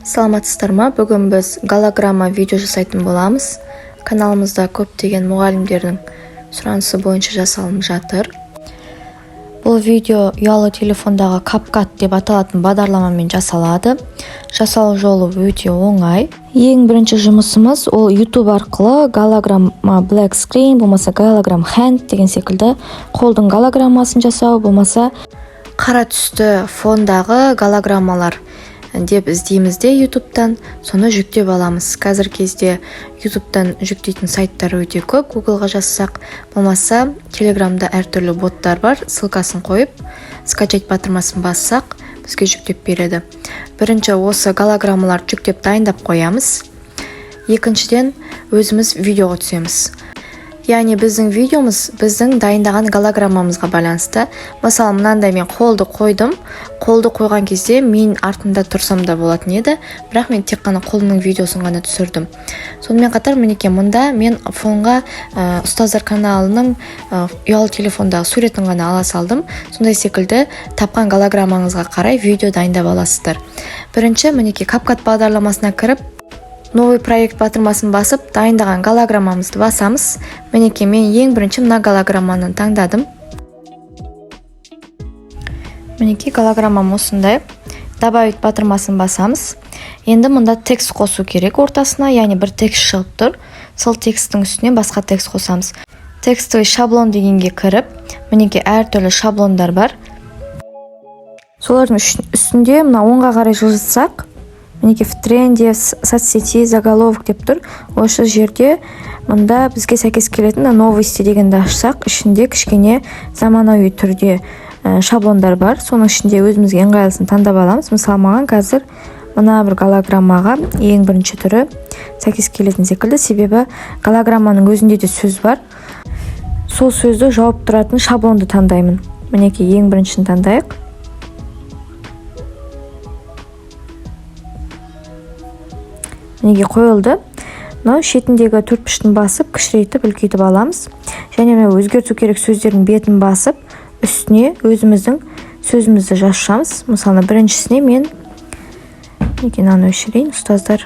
Саламатсыздар ма? Бүгін біз голограмма видео жасайтын боламыз. Каналымызда көптеген мұғалімдердің сұранысы бойынша жасалынып жатыр. Бұл видео ұялы телефондағы CapCut деп аталатын бағдарламамен жасалады. Жасалу жолы өте оңай. Ең бірінші жұмысымыз ол YouTube арқылы голограмма black screen, болмаса голограмм hand деген секілді қолдың голограммасын жасау, болмаса қара түсті фондағы голограммалар деп іздейміз де YouTube'тан, соны жүктеп аламыз. Қазір кезде YouTube'тан жүктейтін сайттар өте көп. Google'ға жазсақ, болмаса Telegram'да әртүрлі боттар бар. Ссылкасын қойып, скачать батырмасын бассақ, бізге жүктеп береді. Бірінші осы голограммалар жүктеп дайындап қоямыз. Екіншіден өзіміз видеоға түсеміз. Яғни біздің видеомыз біздің дайындаған голограммамызға байланысты. Мысалы, мынандай мен қолды қойдым. Қолды қойған кезде мен артында тұрсам да болатын еді, бірақ мен тек қана қолымның видеосын ғана түсірдім. Сонымен қатар мінекей мұнда мен фонға ұстаздар каналының ұялы телефондағы суретін ғана ала салдым. Сондай секілді тапқан голограммаңызға қарай видео дайындап аласыздар. Бірінші мінекей CapCut бағдарламасына кіріп, новый проект батырмасын басып, дайындаған голограммамызды басамыз. Мінекей мен ең бірінші мына голограмманы таңдадым. Мінекей голограммам осындай. Добавить батырмасын басамыз. Енді мұнда текст қосу керек ортасына, яғни бір текст шығып тұр. Сол тексттің үстіне басқа текст қосамыз. Текстовый шаблон дегенге кіріп, мінекей әртүрлі шаблондар бар. Солардың үстінде мына оңға қарай жылжытсақ, мінекей в тренде, соцсети, заголовок деп тұр. Осы жерде мұнда бізге сәйкес келетін новости дегенді ашсақ, ішінде кішкене заманауи түрде шаблондар бар. Соның ішінде өзімізге ыңғайлысын таңдап аламыз. Мысалы, маған қазір мына бір голограммаға ең бірінші түрі сәйкес келетін секілді, себебі голограмманың өзінде де сөз бар. Сол сөзді жауап тұратын шаблонды таңдаймын. Мінекей ең біріншін таңдайық. Неге қойылды. Мынау шетіндегі төртбұрышын басып, кішірейтіп, үлкейтіп аламыз. Және өзгерту керек сөздердің бетін басып, үстіне өзіміздің сөзімізді жазамыз. Мысалы, біріншісіне мен мынаны өшірейін, ұстаздар.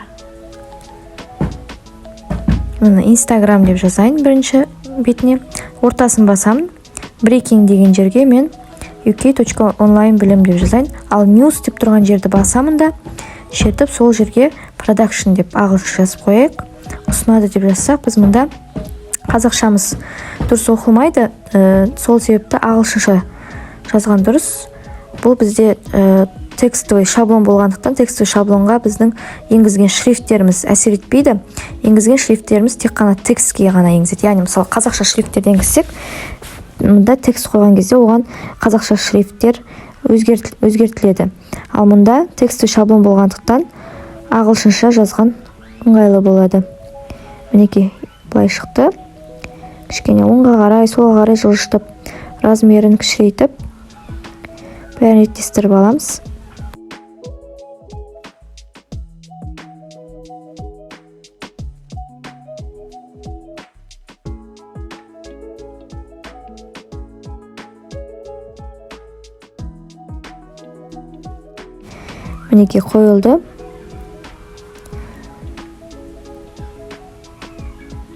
Мұны Instagram деп жазайын бірінші бетіне. Ортасын басамын. Breaking деген жерге мен uk.online білім деп жазайын. Ал news деп тұрған жерді басамын да, шертіп сол жерге production деп ағылшынша жазып қояйық. Ұсынады деп жазсақ, біз мұнда қазақшамыз дұрыс оқылмайды, сол себепті ағылшынша жазған дұрыс. Бұл бізде текстовый шаблон болғандықтан, текстовый шаблонға біздің енгізген шрифттеріміз әсер етпейді. Енгізген шрифттеріміз тек қана текстке ғана енгізеді. Яғни мысалы қазақша шрифттерді енгізсек, мұнда текст қойған кезде оған қазақша шрифттер өзгертіледі. Ал мұнда текстовый шаблон болғандықтан ағылшынша жазған ыңғайлы болады. Мінекей былай шықты. Кішкене оңға қарай, солға қарай жылжытып, размерін кішірейтіп, бәрін реттестіріп аламыз. Мінекей қойылды.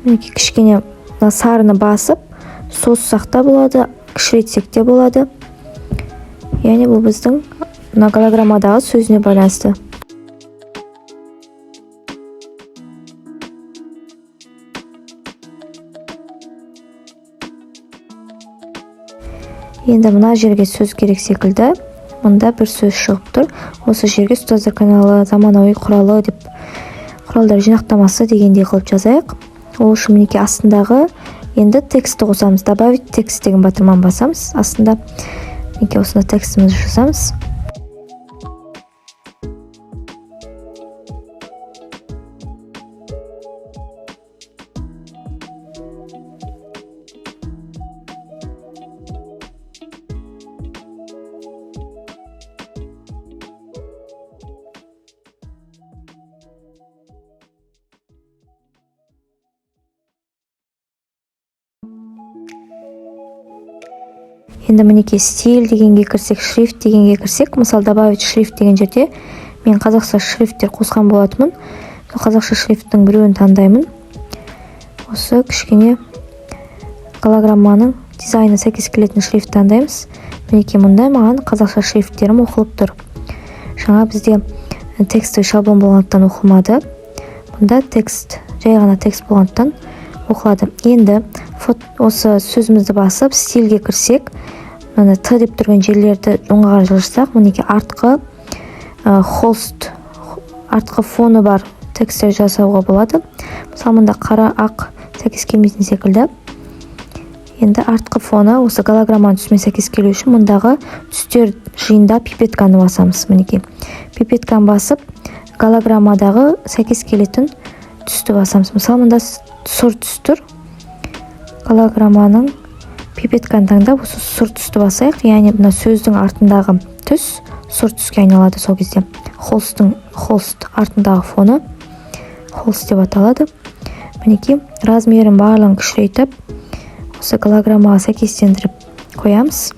Мінекей кішкене сарыны басып, созсақ та болады, кішірейтсек те болады. Яғни бұл біздің голограммадағы сөзіне байланысты. Енді мына жерге сөз керек секілді. Мұнда бір сөз шығып тұр. Осы жерге ұстаздар каналы, заманауи құралы деп құралдар жинақтамасы дегендей қылып жазайық. Ол үшін мінекей астындағы енді текстті қосамыз. Добавить текст деген батырманы басамыз. Астында мінекей осында текстімізді жазамыз. Енді мінекей стиль дегенге кірсек, шрифт дегенге кірсек, мысалы добавить шрифт деген жерде мен қазақша шрифттер қосқан болатынмын. Қазақша шрифттің біреуін таңдаймын. Осы кішкене голограмманың дизайны сәйкес келетін шрифт таңдаймыз. Мінекей мұнда маған қазақша шрифттерім оқылып тұр. Жаңа бізде текстовый шаблон болғандықтан оқылмады. Мұнда текст, жай ғана текст болғандықтан оқылады. Енді осы сөзімізді басып стильге кірсек, мына Т деп тұрған жерлерді оңға қарай жылжытсақ, мінекей артқы холст, артқы фоны бар тексттер жасауға болады. Мысалы мұнда қара ақ сәйкес келмейтін секілді. Енді артқы фоны осы голограмманың түсімен сәйкес келу үшін мұндағы түстер жиында пипетканы басамыз. Мінекей пипетканы басып голограммадағы сәйкес келетін түсті басамыз. Мысалы мұнда сұр түс тұр. Голограмманың пипетканы таңдап осы сұр түсті басайық. Яғни мына сөздің артындағы түс сұр түске айналады. Сол кезде холст артындағы фоны холст деп аталады. Мінекей размерін барлығын кішірейтіп осы голограммаға сәйкестендіріп қоямыз.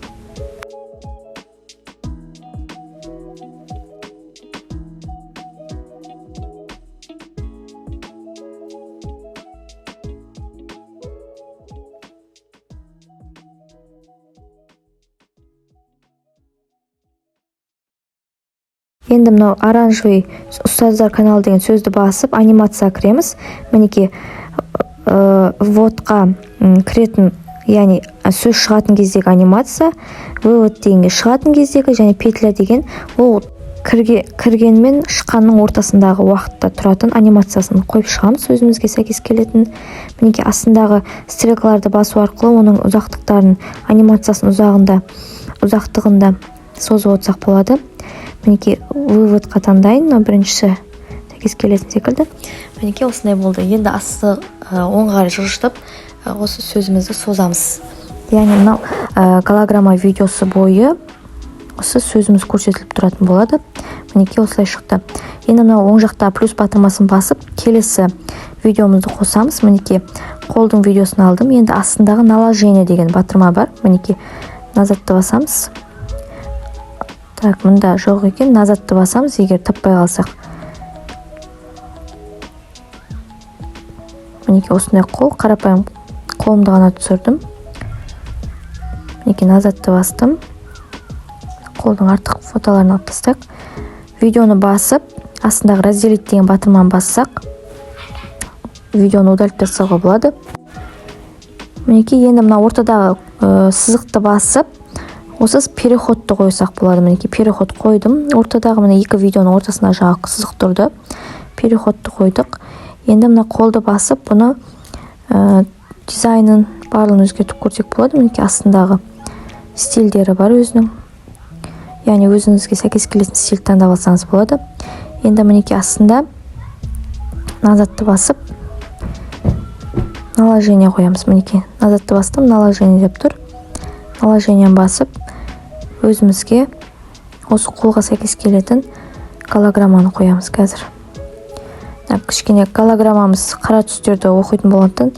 Енді мынау оранжевый ұстаздар каналы деген сөзді басып анимация кіреміз. Мінекей вводқа кіретін, яғни сөз шығатын кездегі анимация, вывод дегенге шығатын кездегі, және петля деген ол кірген мен шыққанның ортасындағы уақытта тұратын анимациясын қойып шығамыз сөзімізге сәйкес келетін. Мінекей астындағы стрелкаларды басу арқылы оның ұзақтықтарын, анимациясын ұзақтығында созып отырсақ болады. Мінекей выводқа таңдайын, біріншісі сәйкес келетін секілді. Мінекей осындай болды. Енді асты оңға қарай жылжытып осы сөзімізді созамыз. Яғни мынау голограмма видеосы бойы осы сөзіміз көрсетіліп тұратын болады. Мінекей осылай шықты. Енді мынау оң жақта плюс батырмасын басып, келесі видеомызды қосамыз. Мінекей қолдың видеосын алдым. Енді астындағы наложение деген батырма бар. Мінекей назадты басамыз. Так, мұнда жоқ екен, назадты басамыз, егер таппай қалсақ. Мінекей осындай қол, қарапайым қолымды ғана түсірдім. Мінекей назадты бастым. Қолдың артық фотоларын алып тастайық. Видеоны басып, астындағы разделить деген батырманы бассақ, видеоны удалить тастауға болады. Мінекей енді мына ортадағы сызықты басып, осы переходты қойсақ болады. Мінекей переход қойдым. Ортадағы мына екі видеоның ортасына жағы сызық тұрды. Переходты қойдық. Енді мына қолды басып, бұны дизайнын барлығын өзгертіп көрсек болады. Мінекей астындағы стильдері бар өзінің. Яғни өзіңізге сәйкес келетін стиль таңдап алсаңыз болады. Енді мінекей астында назадты басып, наложение қоямыз. Мінекей назадты бастым, наложение деп тұр. Наложениені басып, өзімізге осы қолға сәйкес келетін голограмманы қоямыз қазір. Кішкене голограммамыз қара түстерді оқитын болғандықтан,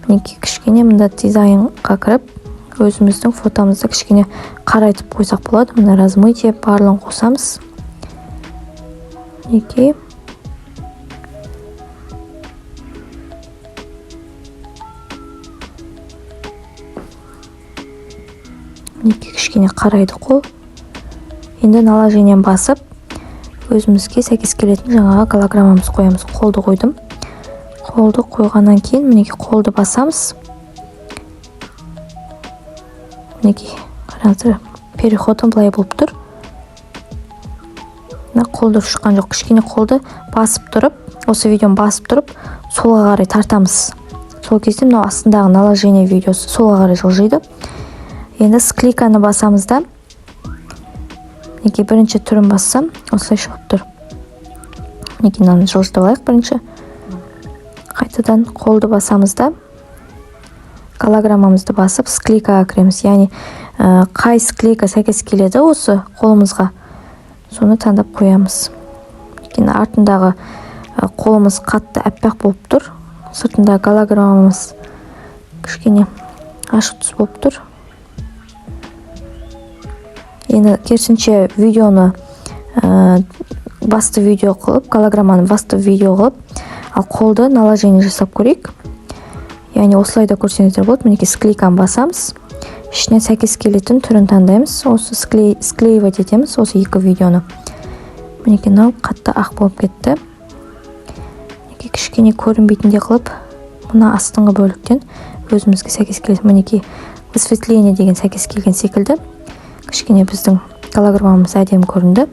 мінекей кішкене мында дизайнға кіріп, өзіміздің фотомызды кішкене қарайтып қойсақ болады. Мына размытие барлығын қосамыз. Мінекей кішкене қарайды қол. Енді наложениені басып, өзімізге сәйкес келетін жаңағы голограммамыз қоямыз. Қолды қойдым. Қолды қойғаннан кейін мінекей қолды басамыз. Мінекей қараңыздар, переходым былай болып тұр. Қолды шыққан жоқ, кішкене қолды басып тұрып, осы видеоны басып тұрып, солға қарай тартамыз. Сол кезде мынау астындағы наложение видеосы солға қарай жылжиды. Енді склейканы басамыз да, мінекей бірінші түрін бассам, осылай шығып тұр. Мінекей мынаны жылжытып алайық бірінші. Қайтадан қолды басамыз да, голограммамызды басып, склейкаға кіреміз. Яғни қай склейка сәйкес келеді осы қолымызға, соны таңдап қоямыз. Мінекей артындағы қолымыз қатты әппақ болып тұр. Сыртында голограммамыз кішкене ашық түс болып тұр. Енді керісінше видеоны басты видео кылып, голограмманы басты видео кылып, ал колду наложение жасап көрейик. Яғни осылай да көрсеңіздер болот. Мінекей склейканы басамыз. Ішінен сәйкес келетін түрін таңдаймыз. Осы склеивать етеміз осы екі видеоны. Мінекей мынау қатты ақ болып кетті. Мінекей кішкене көрінбейтіндей қылып, мына астыңғы бөліктен өзімізге сәйкес келетін. Мінекей высветление деген сәйкес келген секілді. Кішкене біздің голограммамыз әдемі көрінді.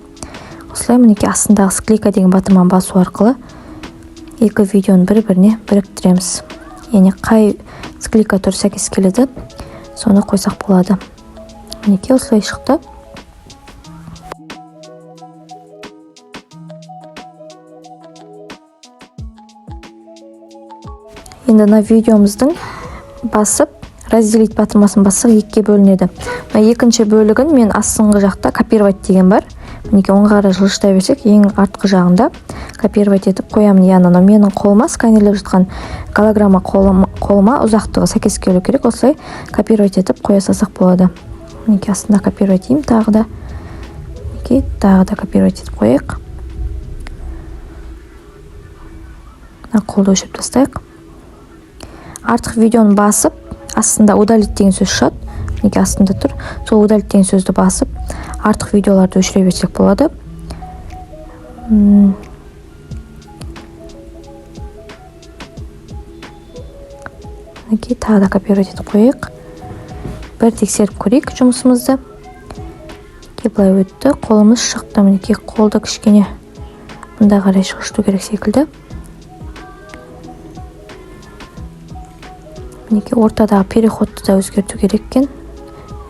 Осылай мінекей астындағы склейка деген батырманы басу арқылы екі видеоны бір-біріне біріктіреміз. Яғни қай склейка түрі сәйкес келеді, соны қойсақ болады. Мінекей осылай шықты. Енді мына видеомыздың басып, разделить батырмасын бассақ екіге бөлінеді. Екінші бөлігін мен астыңғы жақта копировать деген бар. Мінекей оңға қарай жылжытай берсек, ең артқы жағында копировать етіп қоямын. Яғни менің қолыма сканерлеп жатқан голограмма қолыма ұзақтығы сәйкес келу керек. Осылай копировать етіп қоя салсақ болады. Мінекей астында копировать етейін, тағы да. Мінекей тағы да копировать етіп қояйық. Мына қолды өшіріп тастайық. Артық видеоны басып, астында удалить деген сөз шығады. Мінекей астында тұр. Сол удалить деген сөзді басып, артық видеоларды өшіре берсек болады. Мінекей тағы да копировать етіп қояйық. Бір тексеріп көрейік жұмысымызды. Мінекей былай өтті. Қолымыз шықты. Мінекей қолды кішкене мында қарай шығышту керек секілді. Мінекей ортадағы переходты да өзгерту керек екен.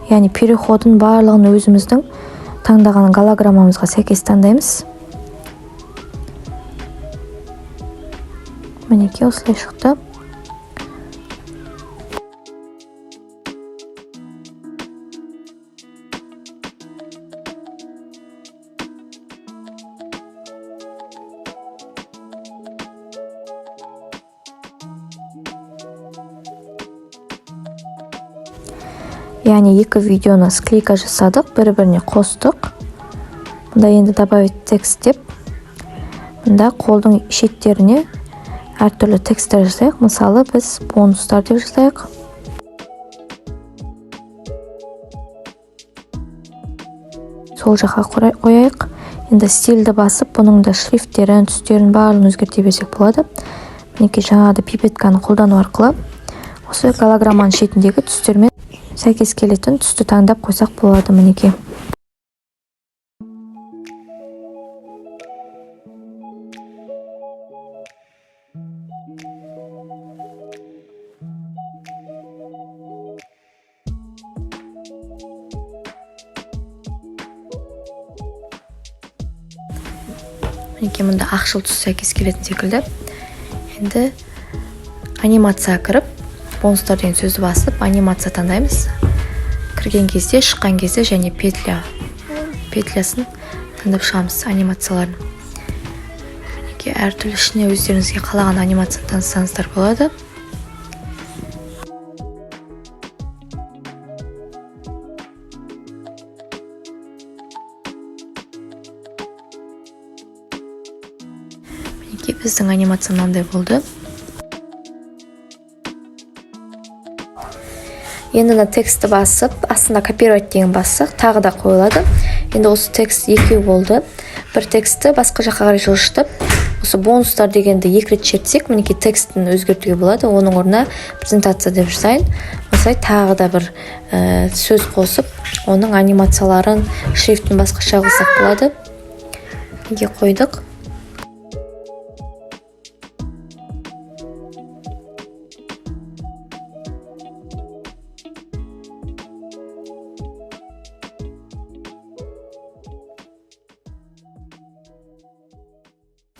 Яғни переходын барлығын өзіміздің таңдаған голограммамызға сәйкес таңдаймыз. Мінекей осылай шықты. Яғни екі видеоны склейка жасадық, бір-біріне қостық. Мұнда енді добавить текст деп, мұнда қолдың шеттеріне әртүрлі тексттер жасайық. Мысалы, біз бонустар деп жасайық. Сол жаққа қояйық. Енді стильді басып, бұның да шрифттерін, түстерін барлығын өзгерте берсек болады. Мінекей жаңағыда пипетканы қолдану арқылы осы голограмманың шетіндегі түстермен сәйкес келетін түсті таңдап қойсақ болады. Мінекей. Мінекей мұнда ақшыл түс сәйкес келетін секілді. Енді анимация кіріп, бонустар деген сөзді басып, анимация таңдаймыз. Кірген кезде, шыққан кезде және петлясын таңдап шығамыз анимацияларын. Мінекей әртүрлі ішіне өздеріңізге қалаған анимация таңдасаңыздар болады. Мінекей біздің анимация мынандай болды. Енді тексті басып, астында копировать деген бассақ, тағы да қойылады. Енді осы текст екеу болды. Бір тексті басқа жаққа қарай жылжытып, осы бонустар дегенді екі рет шертсек, мінекей текстін өзгертуге болады. Оның орнына презентация деп жасайын. Осылай тағы да бір сөз қосып, оның анимацияларын, шрифтін басқаша қылсақ болады. Неге қойдық?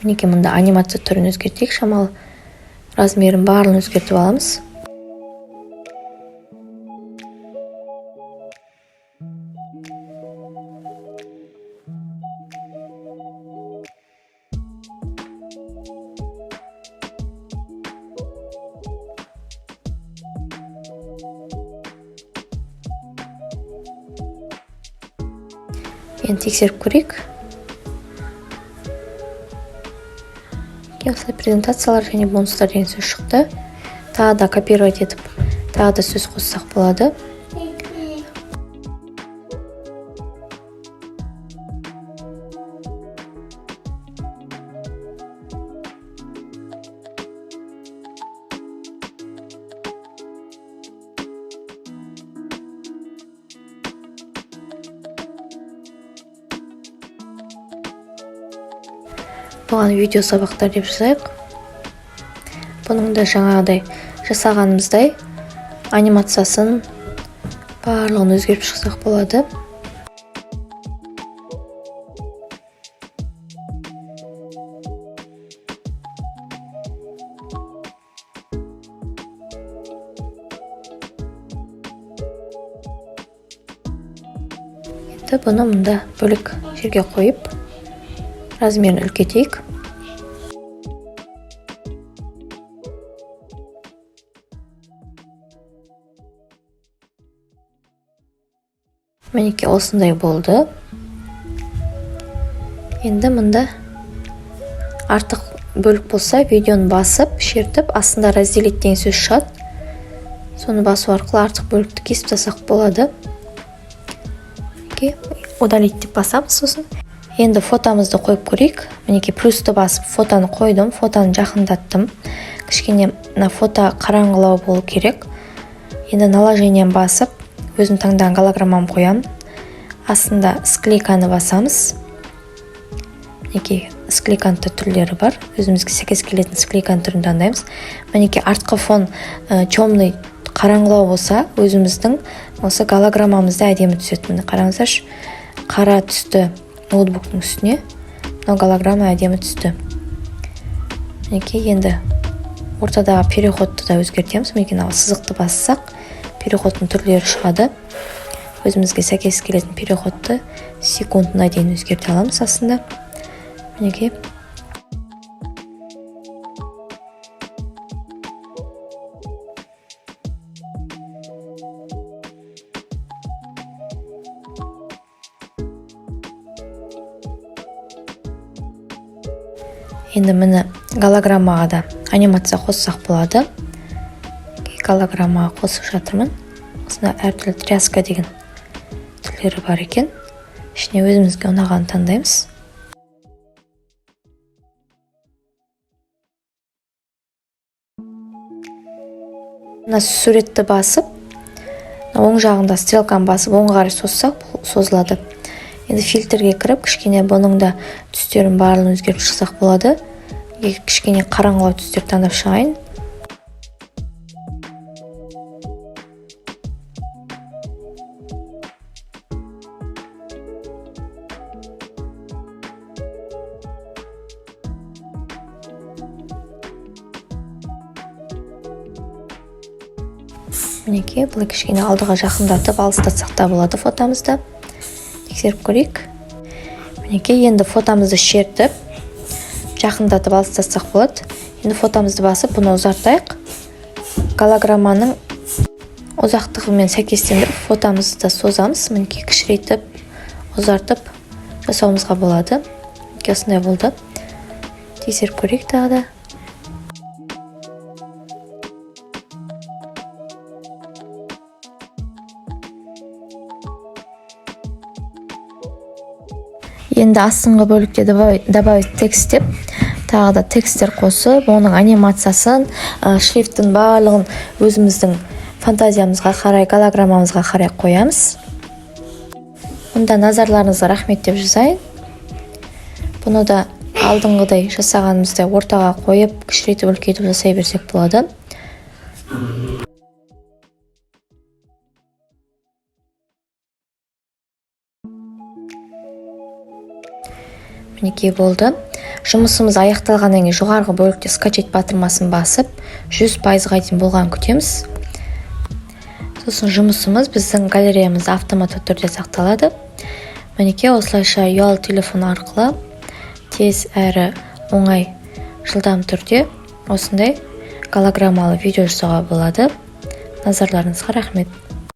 Мінекей мұнда анимация түрін өзгертейік, шамалы размерін барлығын өзгертіп аламыз. Енді тексеріп көрейік. Осылай презентациялар және бонустар деген сөз шықты. Тағы да копировать етіп, тағы да сөз қоссақ болады. Бұған видео сабақтар деп жазайық. Бұның да жаңағыдай жасағанымыздай анимациясын барлығын өзгеріп шықсақ болады. Енді бұны мұнда бөлек жерге қойып, размерін үлкейтейік. Мінекей осындай болды. Енді мұнда артық бөлік болса, видеоны басып, шертіп, астында разделить деген сөз шығады. Соны басу арқылы артық бөлікті кесіп тастасақ болады. Удалить деп басамыз сосын. Енді фотомызды қойып көрейік. Мінекей плюсты басып, фотоны қойдым, фотоны жақындаттым. Кішкене фото қараңғылау болу керек. Енді наложением басып, өзім таңдаған голограммам қоям. Астында склейканы басамыз. Мінекей склейканты түрлері бар. Өзімізге сәйкес келетін склейкан түрін таңдаймыз. Мінекей артқы фон темный қараңғылау болса, өзіміздің осы голограммамызда әдемі түседі. Қараңыздаршы, қара түсті ноутбуктың үстіне, мынау голограмма әдемі түсті. Мінекей енді ортадағы переходты да өзгертеміз. Мінекей сызықты бассақ, переходтың түрлері шығады. Өзімізге сәйкес келетін переходты секундына дейін өзгерте аламыз астында. Мінекей. Енді мені голограммаға да анимация қоссақ болады. Голограммаға қосып жатырмын. Осында әртүрлі тряска деген түрлері бар екен. Ішіне өзімізге ұнағанын таңдаймыз. Мына суретті басып, оң жағында стрелканы басып, оң қарай соссақ созылады. Енді фильтрге кіріп, кішкене бұның да түстерін барлығын өзгеріп шықсақ болады. Кішкене қараңғылау түстер таңдап шығайын. Мінекей, бұл кішкене алдыға жақындатып, алыстатсақ та болады фотомызды. Тексеріп көрейік. Мінекей, енді фотомызды шертіп, жақындатып алыстатсақ болады. Енді фотомызды басып, бұны ұзартайық. Голограмманың ұзақтығымен сәйкестендіріп, фотомызды созамыз. Мінекей, кішірейтіп, ұзартып жасауымызға болады. Мінекей, осындай болды. Тексеріп көрейік тағы да. Енді астыңғы бөлікте добавить текст деп, тағы да тексттер қосып, оның анимациясын, шрифтің барлығын өзіміздің фантазиямызға қарай, голограммамызға қарай қоямыз. Мұнда назарларыңызға рахмет деп жазайын. Бұны да алдыңғыдай жасағанымыздай ортаға қойып, кішірейтіп үлкейтіп жасай берсек болады. Мінекей болды. Жұмысымыз аяқталғаннан кейін жоғарғы бөлікте скачать батырмасын басып, 100%-ға дейін болған күтеміз. Сосын жұмысымыз біздің галереямызда автоматты түрде сақталады. Мінекей осылайша ұялы телефон арқылы тез әрі оңай жылдам түрде осындай голограммалы видео жасауға болады. Назарларыңызға рахмет.